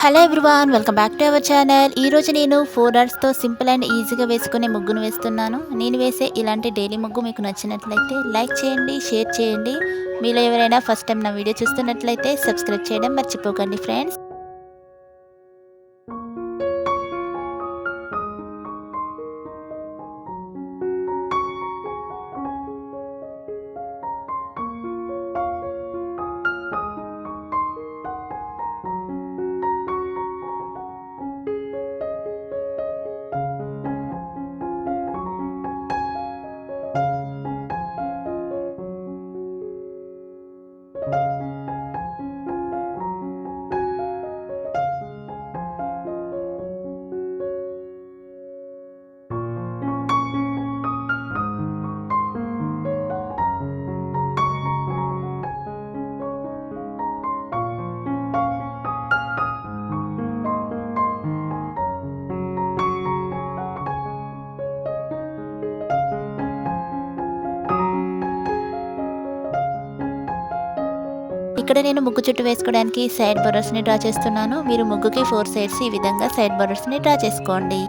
Hello everyone, welcome back to our channel. ఈరోజు నేను 4 అవర్స్తో simple and ఈజీగా వేసుకునే ముగ్గును వేస్తున్నాను. నేను వేసే ఇలాంటి డైలీ ముగ్గు మీకు నచ్చినట్లయితే లైక్ చేయండి, షేర్ చేయండి. మీలో ఎవరైనా ఫస్ట్ టైం నా వీడియో చూస్తున్నట్లయితే సబ్స్క్రైబ్ చేయడం మర్చిపోకండి ఫ్రెండ్స్. ఇక్కడ నేను ముగ్గు చుట్టూ వేసుకోవడానికి సైడ్ బోర్డర్స్ని డ్రా చేస్తున్నాను. మీరు ముగ్గుకి 4 సైడ్స్ ఈ విధంగా సైడ్ బోర్డర్స్ని డ్రా చేసుకోండి.